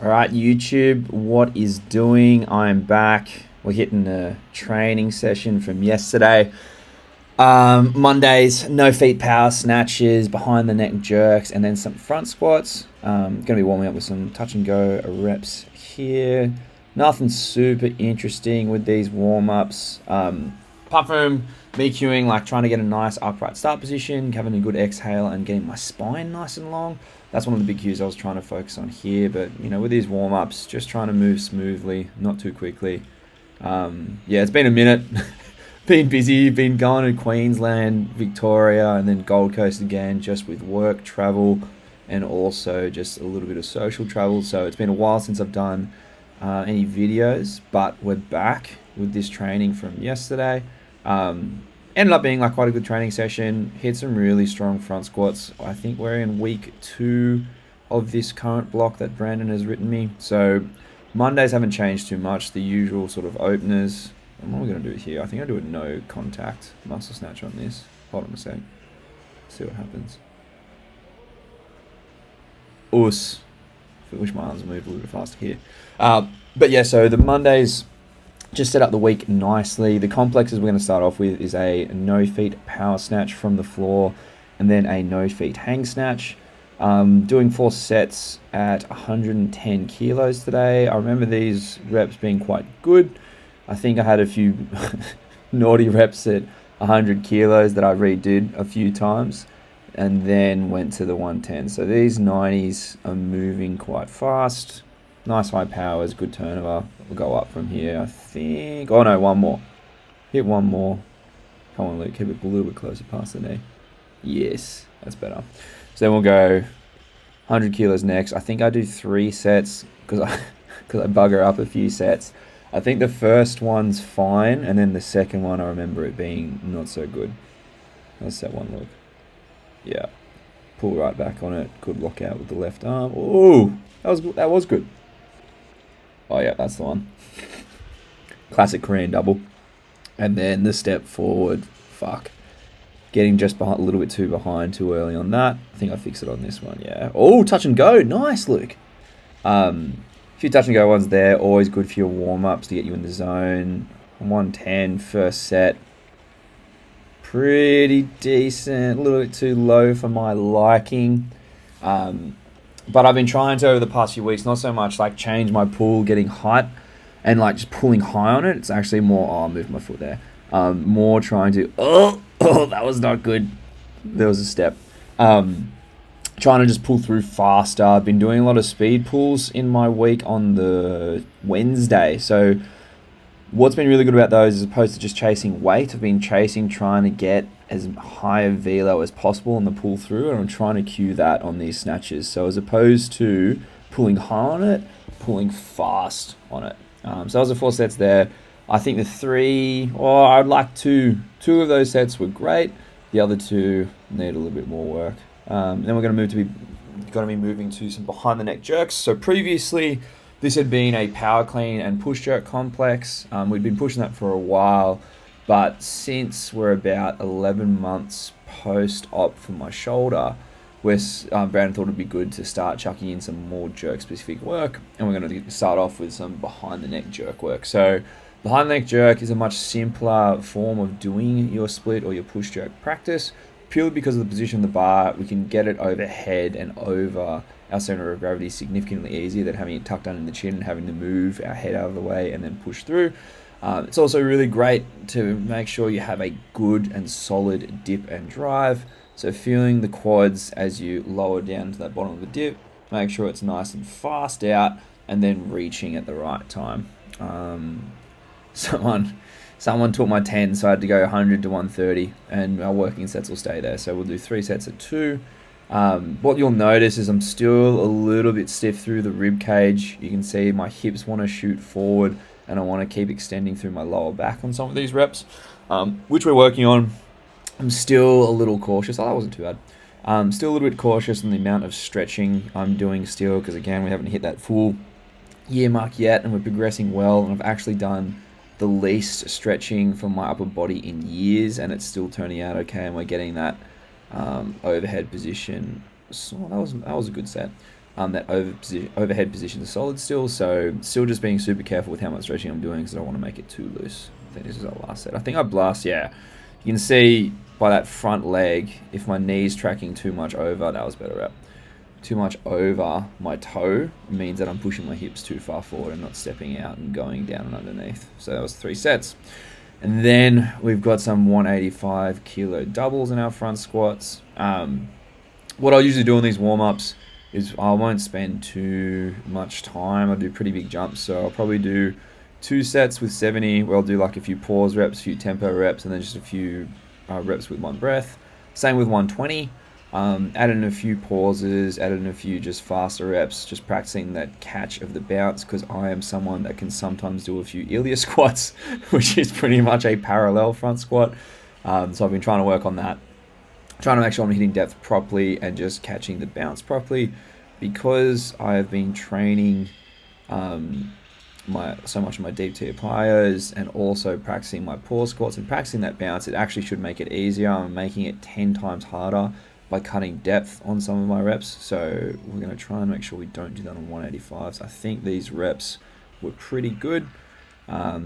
All right, YouTube, what is doing? I'm back. We're hitting a training session from yesterday. Mondays, no feet power snatches, behind the neck jerks, and then some front squats. Going to be warming up with some touch and go reps here. Nothing super interesting with these warm ups. Apart from me cueing, like trying to get a nice upright start position, having a good exhale, and getting my spine nice and long. That's one of the big cues I was trying to focus on here. But, you know, with these warm-ups, just trying to move smoothly, not too quickly. Yeah, it's been a minute. Been busy, been going to Queensland, Victoria, and then Gold Coast again, just with work travel and also just a little bit of social travel. So it's been a while since I've done any videos, but we're back with this training from yesterday. Ended up being like quite a good training session. Hit some really strong front squats. I think we're in week 2 of this current block that Brandon has written me. So Mondays haven't changed too much. The usual sort of openers. And what am I going to do here? I think I'll do a no contact muscle snatch on this. Hold on a sec. See what happens. Us. I wish my arms moved a little bit faster here. But yeah, so the Mondays just set up the week nicely. The complexes we're going to start off with is a no feet power snatch from the floor and then a no feet hang snatch. Doing 4 sets at 110 kilos today. I remember these reps being quite good. I think I had a few naughty reps at 100 kilos that I redid a few times and then went to the 110. So these 90s are moving quite fast. Nice high powers, good turnover. We'll go up from here, I think. Oh no, one more. Hit one more. Come on, Luke, keep it a little bit closer past the knee. Yes, that's better. So then we'll go 100 kilos next. I think I do 3 sets because I bugger up a few sets. I think the first one's fine, and then the second one I remember it being not so good. How's that one look? Yeah. Pull right back on it. Good lockout with the left arm. Ooh, that was good. Oh yeah, that's the one. Classic Korean double. And then the step forward. Fuck. Getting just behind, a little bit too behind too early on that. I think I fixed it on this one, yeah. Oh, touch and go. Nice, Luke. A few touch and go ones there. Always good for your warm-ups to get you in the zone. 110, first set. Pretty decent. A little bit too low for my liking. But I've been trying to, over the past few weeks, not so much like change my pull, getting height, and like just pulling high on it. It's actually more, oh, I moved my foot there. More trying to, oh, that was not good. There was a step. Trying to just pull through faster. I've been doing a lot of speed pulls in my week on the Wednesday. So what's been really good about those, as opposed to just chasing weight, I've been trying to get as high a velo as possible on the pull through, and I'm trying to cue that on these snatches. So as opposed to pulling high on it, pulling fast on it. So that was the 4 sets there. I think the 3, or I'd like 2 of those sets were great. The other 2 need a little bit more work. Then we're going to be moving to some behind the neck jerks. So previously, this had been a power clean and push jerk complex. We'd been pushing that for a while, but since we're about 11 months post-op for my shoulder, Brandon thought it'd be good to start chucking in some more jerk-specific work, and we're going to start off with some behind the neck jerk work. So behind the neck jerk is a much simpler form of doing your split or your push jerk practice. Purely because of the position of the bar, we can get it overhead and over our center of gravity significantly easier than having it tucked under the chin and having to move our head out of the way and then push through. It's also really great to make sure you have a good and solid dip and drive. So feeling the quads as you lower down to that bottom of the dip, make sure it's nice and fast out, and then reaching at the right time. Someone took my 10, so I had to go 100 to 130, and our working sets will stay there. So we'll do 3 sets at 2. What you'll notice is I'm still a little bit stiff through the rib cage. You can see my hips want to shoot forward, and I want to keep extending through my lower back on some of these reps, which we're working on. I'm still a little cautious. Oh, that wasn't too bad. Still a little bit cautious on the amount of stretching I'm doing still, because again, we haven't hit that full year mark yet, and we're progressing well, and I've actually done the least stretching from my upper body in years, and it's still turning out okay, and we're getting that overhead position. So that was a good set. That overhead position is solid still, so still just being super careful with how much stretching I'm doing because I don't want to make it too loose. I think this is our last set. I think I blast, yeah. You can see by that front leg, if my knee's tracking too much over, that was better rep, too much over my toe means that I'm pushing my hips too far forward and not stepping out and going down and underneath. So that was 3 sets. And then we've got some 185 kilo doubles in our front squats. What I'll usually do in these warm-ups is I won't spend too much time. I do pretty big jumps, so I'll probably do 2 sets with 70, where I'll do like a few pause reps, a few tempo reps, and then just a few reps with 1 breath. Same with 120. Add in a few pauses, add in a few just faster reps, just practicing that catch of the bounce, because I am someone that can sometimes do a few Ilia squats, which is pretty much a parallel front squat. So I've been trying to work on that. Trying to make sure I'm hitting depth properly and just catching the bounce properly, because I have been training so much of my deep tier plyos and also practicing my pause squats and practicing that bounce. It actually should make it easier. I'm making it 10 times harder by cutting depth on some of my reps. So we're going to try and make sure we don't do that on 185s. I think these reps were pretty good.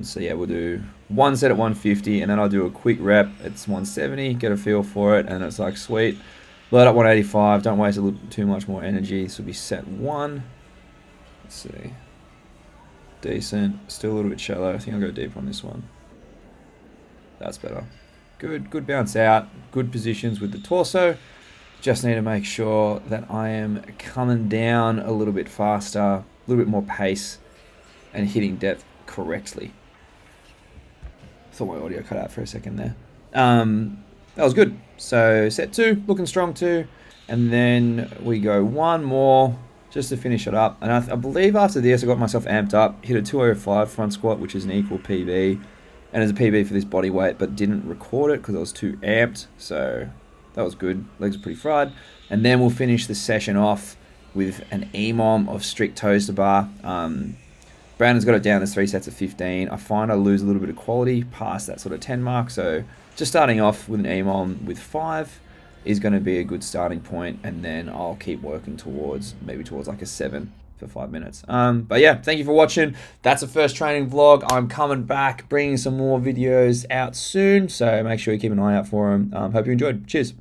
So yeah, we'll do 1 set at 150, and then I'll do a quick rep. It's 170, get a feel for it, and it's like, sweet. Load up 185, don't waste too much more energy. This will be set 1. Let's see. Decent, still a little bit shallow. I think I'll go deep on this one. That's better. Good bounce out, good positions with the torso. Just need to make sure that I am coming down a little bit faster, a little bit more pace, and hitting depth correctly. Thought my audio cut out for a second there. That was good. So set 2, looking strong too. And then we go 1 more just to finish it up. And I believe after this, I got myself amped up, hit a 205 front squat, which is an equal PB. And it's a PB for this body weight, but didn't record it because I was too amped. So that was good. Legs are pretty fried. And then we'll finish the session off with an EMOM of strict toes to bar. Brandon's got it down as 3 sets of 15. I find I lose a little bit of quality past that sort of 10 mark. So just starting off with an EMOM with 5 is going to be a good starting point. And then I'll keep working towards like a 7 for 5 minutes. But yeah, thank you for watching. That's the first training vlog. I'm coming back, bringing some more videos out soon. So make sure you keep an eye out for them. Hope you enjoyed. Cheers.